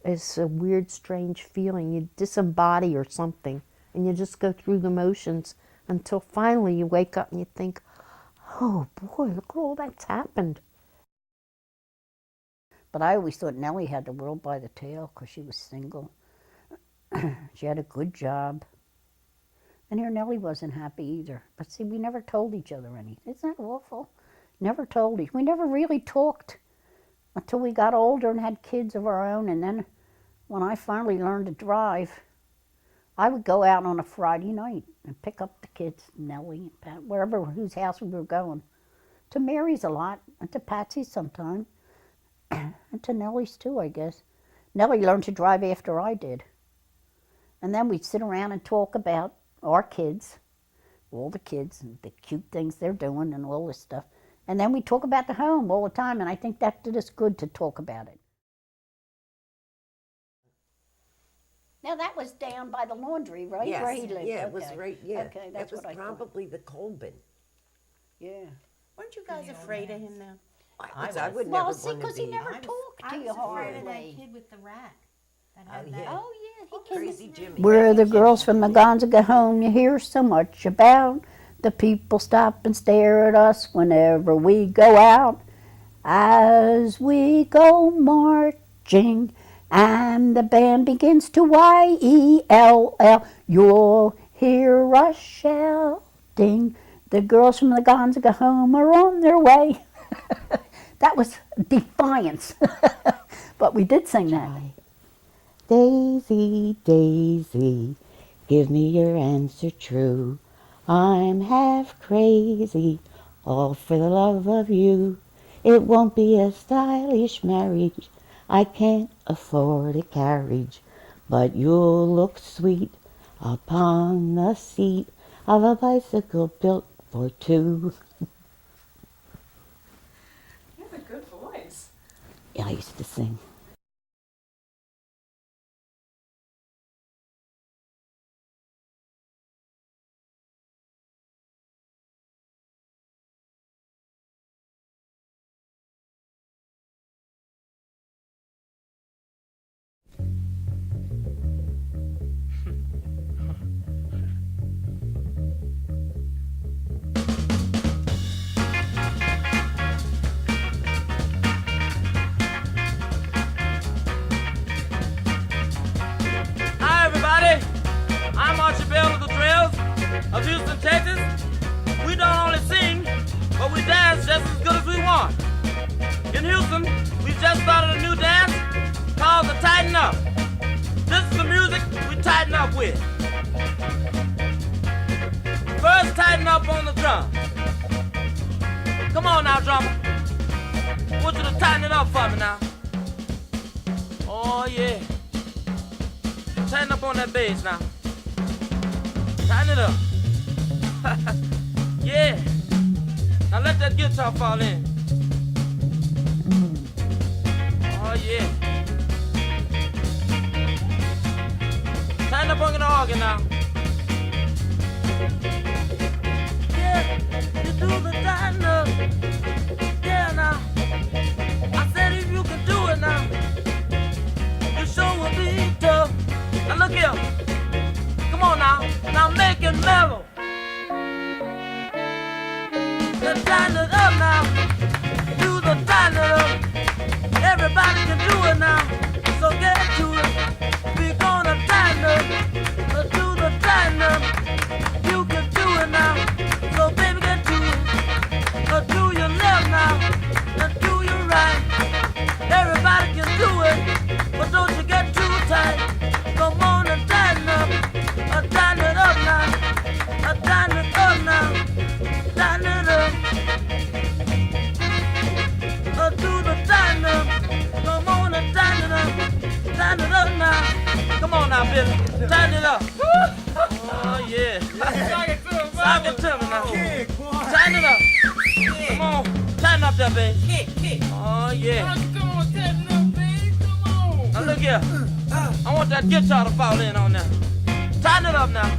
It's a weird, strange feeling. You disembody or something, and you just go through the motions until finally you wake up and you think, oh boy, look at all that's happened. But I always thought Nellie had the world by the tail because she was single. She had a good job. And here Nellie wasn't happy either. But see, we never told each other anything. Isn't that awful? Never told each. We never really talked until we got older and had kids of our own. And then when I finally learned to drive, I would go out on a Friday night and pick up the kids, Nellie and Pat, wherever, whose house we were going. To Mary's a lot, and to Patsy's sometime. And to Nellie's too, I guess. Nellie learned to drive after I did. And then we'd sit around and talk about our kids, all the kids, and the cute things they're doing and all this stuff. And then we talk about the home all the time, and I think that did us good to talk about it. Now that was down by the laundry, right? Yes, Where he lived. yeah, Okay. it was right, yeah. Okay, that's it was what I thought. probably the coal bin. Yeah. Weren't you guys afraid of him now? I would Well, never see, want to because he be. never talked to you afraid of that hardly. kid with the rat. Oh, yeah. Oh, yeah, he came. Crazy Jimmy. We're the girls from the Gonzaga home you hear so much about. The people stop and stare at us whenever we go out. As we go marching and the band begins to Y-E-L-L, you'll hear us shouting. The girls from the Gonzaga home are on their way. That was defiance. But we did sing that. Daisy, Daisy, give me your answer true. I'm half crazy, all for the love of you. It won't be a stylish marriage, I can't afford a carriage, but you'll look sweet upon the seat of a bicycle built for two. You have a good voice. Yeah, I used to sing. Hi, everybody. I'm Archie Bell of the Trails of Houston, Texas. We don't only sing, but we dance just as good as we want. In Houston, we just started a new dance called the Tighten Up. This is the music we tighten up with. First, tighten up on the drum. Come on now, drummer. I want you to tighten it up for me now. Oh, yeah. Tighten up on that bass now. Tighten it up. Yeah. Now let that guitar fall in. Oh yeah. Tighten up on the organ now. Yeah, you do the tighten up. Yeah now. I said if you can do it now, you sure will be tough. Now look here. Come on now. Now make it mellow. Just tighten it up now. Do the tighten it up. Everybody can do it now. So get to it. We're gonna tighten up. Do the tighten up. You can do it now. So baby get to it. Do your left now. Do your right. Everybody can do it. But don't you get too tight. Come on and tighten up. Tighten it up now. Tighten it up now. Tighten it up. Do the tighten up. Come on and tighten it up. Tighten it up now. Come on now, Billy. Tighten it up. Oh yeah. Sock it to me now. Tighten it up. Come on. Tighten up that baby. Oh yeah. Now look here. I want that guitar to fall in on there. Tighten it up now.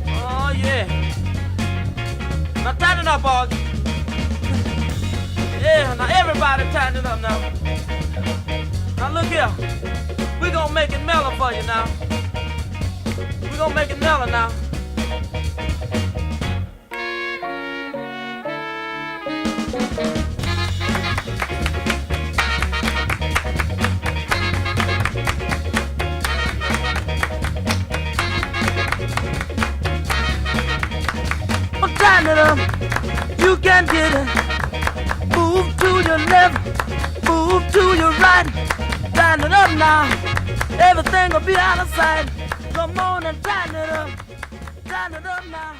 Oh yeah. Now tighten it up, boys. Yeah, now everybody tighten it up now. Now look here. We're gonna make it mellow for you now. We're gonna make it mellow now. Tighten it up, you can get it. Move to your left, move to your right. Tighten it up now, everything will be out of sight. Come on and tighten it up now.